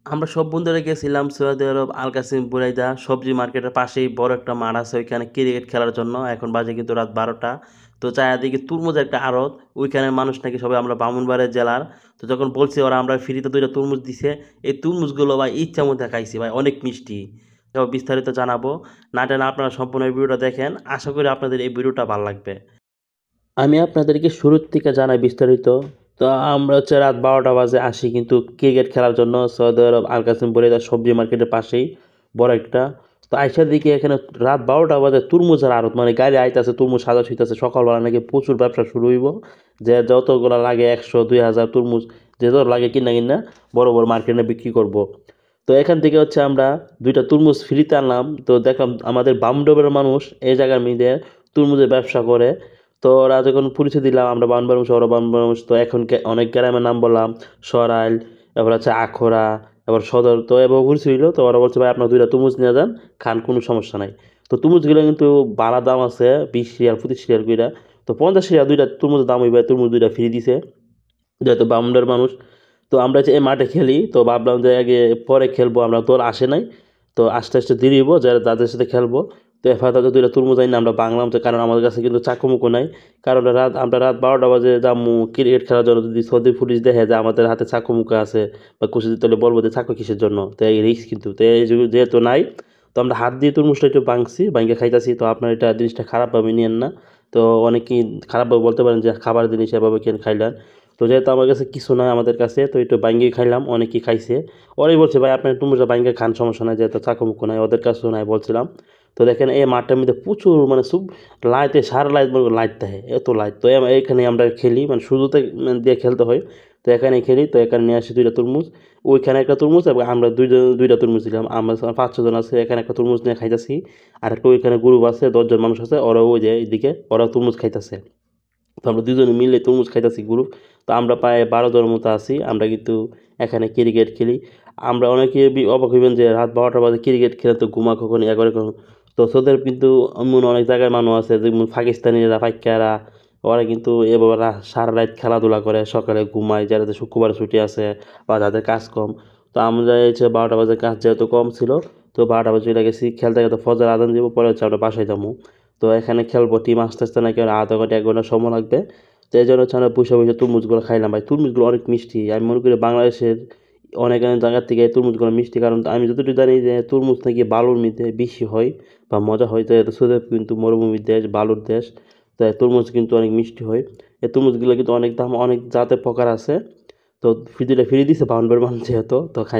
আমরা সব বন্ধুরা গেছিলাম সৌদি আরব আল কাসিম বুরাইদা সবজি মার্কেটের পাশেই বড় একটা মাঠ আছে ওইখানে ক্রিকেট খেলার জন্য। এখন বাজে কিন্তু রাত 12টা। তো চারিদিকে তুরমুজ একটা আড়ত। ওইখানে মানুষ নাকি সবাই আমরা ব্রাহ্মণবাড়িয়া জেলার। তো যখন বলছি ওরা আমরা ফ্রিতে 2টা তরমুজ দিছে। এই তরমুজগুলো ভাই ইচ্ছা মতো খাইছি ভাই, অনেক মিষ্টি। সব বিস্তারিত জানাবো। না জানা আপনারা সম্পূর্ণ এই ভিডিওটা দেখেন, আশা করি আপনাদের এই ভিডিওটা ভালো লাগবে। আমি আপনাদেরকে শুরুর থেকে জানাই বিস্তারিত। তো আমরা হচ্ছে রাত 12টা বাজে আসি কিন্তু ক্রিকেট খেলার জন্য সৌদি আরব আল কাসিম বুরাইদা সবজি মার্কেটের পাশেই বড় একটা। তো আইসার দিকে এখানে রাত 12টা বাজে তুরমুজের আড়ত, মানে গাড়ি আইতাছে তুরমুজ সাজা শুইতেছে। সকালবেলা নাকি প্রচুর ব্যবসা শুরু হইব, যে যতগুলো লাগে 100 2000 তুরমুজ যে যত লাগে কিনা কিনা বড় বড় মার্কেটে বিক্রি করব। তো এখান থেকে হচ্ছে আমরা 2টা তুরমুজ ফ্রিতে আনলাম। তো দেখলাম আমাদের বামডোবের মানুষ এই জায়গার মধ্যে তুরমুজের ব্যবসা করে। তো ওরা যখন পরিচয় দিলাম আমরা বাউন্ড শহর বাউন্ড তো এখন অনেক গ্রামের নাম বললাম, সরাইল, এবার হচ্ছে আখড়া, এবার সদর। তো এবার পরিচয় হইলো। তো ওরা বলছে ভাই আপনার 2টা তরমুজ নিয়ে যান, খান, কোনো সমস্যা নাই। তো তরমুজগুলো কিন্তু বাড়া দাম আছে, 20 রিয়াল 25 রিয়াল কইরা। তো 50 রিয়াল 2টা তরমুজের দাম হইবে, তরমুজ 2টা ফ্রি দিছে যেহেতু বাউন্ডার মানুষ। তো আমরা যে এই মাঠে খেলি, তো ভাবলাম যে আগে পরে খেলবো, আমরা দল আসে নাই। তো আস্তে আস্তে দেরি হইব যারা যাদের সাথে খেলবো। তো এফার তাদের 2টা তরমুজ আইন আমরা বাংলাম, তো কারণ আমাদের কাছে কিন্তু চাকুমুকু নাই। কারণ আমরা রাত 12টা বাজে যাবো ক্রিকেট খেলার জন্য, যদি সৌদি পুলিশ দেখে যে আমাদের হাতে চাকুমুকা আছে বা কুচি দিতে হলে বলবো যে চাকু কিসের জন্য, তো এই রিস্ক কিন্তু। তো এই যেহেতু নাই, তো আমরা হাত দিয়ে তরমুজটা একটু ভাঙছি, ভাঙে খাইতাছি। তো আপনার এটা জিনিসটা খারাপভাবে নিয়েন না। তো অনেকেই খারাপভাবে বলতে পারেন যে খাবার জিনিস এভাবে কেন খাইলেন। তো যেহেতু আমার কাছে কিছু নাই আমাদের কাছে, তো একটু বাইঙ্গে খাইলাম, অনেকেই খাইছে। ওরাই বলছে ভাই আপনার টুমুজা বাইঙ্গে খান, সমস্যা নাই, যেহেতু চাকুমুকু নাই, ওদের কাছেও নাই বলছিলাম। তো দেখেন এই মাঠটার মধ্যে প্রচুর মানে সব লাইটে সারা লাইট মনে লাইট থাকে, এত লাইট। তো এইখানে আমরা খেলি, মানে শুরুতে দিয়ে খেলতে হয়। তো এখানে খেলি, তো এখানে নিয়ে আসি 2টা তরমুজ। ওইখানে একটা তরমুজ এবং আমরা 2টা তরমুজ দিলাম। আমরা 5-6 জন আছে, এখানে একটা তরমুজ নিয়ে খাইতেছি। আর একটা ওইখানে গ্রুপ আছে 10 জন মানুষ আছে, ওরাও ওই যে এইদিকে ওরা তরমুজ খাইতেছে। তো আমরা 2জনে মিলে তরমুজ খাইতেছি গ্রুপ। তো আমরা প্রায় 12 জনের মতো আছি, আমরা কিন্তু এখানে ক্রিকেট খেলি। আমরা অনেকে অবাক হইবেন যে রাত 12টা বাজে ক্রিকেট খেলে তো ঘুমা কখন এগারো কখন। তো তোদের কিন্তু এমন অনেক জায়গায় মানুষ আছে যেমন পাকিস্তানিরা পাইকারা, ওরা কিন্তু এবার সারা রাত খেলাধুলা করে, সকালে ঘুমায় যারা শুক্রবার ছুটি আছে বা যাদের কাজ কম। তো আমরা হচ্ছে 12টা বাজে কাজ যেহেতু কম ছিল, তো 12টা বাজে চলে গেছি খেলতে গেলে। ফজর আদান দিব, পরে হচ্ছে আমরা বাসায় যাবো। তো এখানে খেলবো, টিম আস্তে আস্তে নাকি আর আধা ঘন্টা 1 ঘন্টা সময় লাগবে। তো এই জন্য হচ্ছে আমরা বসে বসে তরমুজগুলো খাইলাম। ভাই তরমুজগুলো অনেক মিষ্টি, আমি মনে করি বাংলাদেশের অনেক অনেক জায়গার থেকে এই তরমুজগুলো মিষ্টি। কারণ আমি যতটুকু জানি যে তরমুজ নাকি বালুর মধ্যে বেশি হয় বা মজা হয়। তো এত সৌদি আরব কিন্তু মরুভূমির দেশ, বালুর দেশ। তো এই তরমুজ কিন্তু অনেক মিষ্টি হয়। এই তরমুজগুলো কিন্তু অনেক দাম, অনেক জাতের প্রকার আছে। তো ফ্রি দিলে ফ্রি দিছে বাউন্ডারি মানুষ যেহেতু, তো খাই।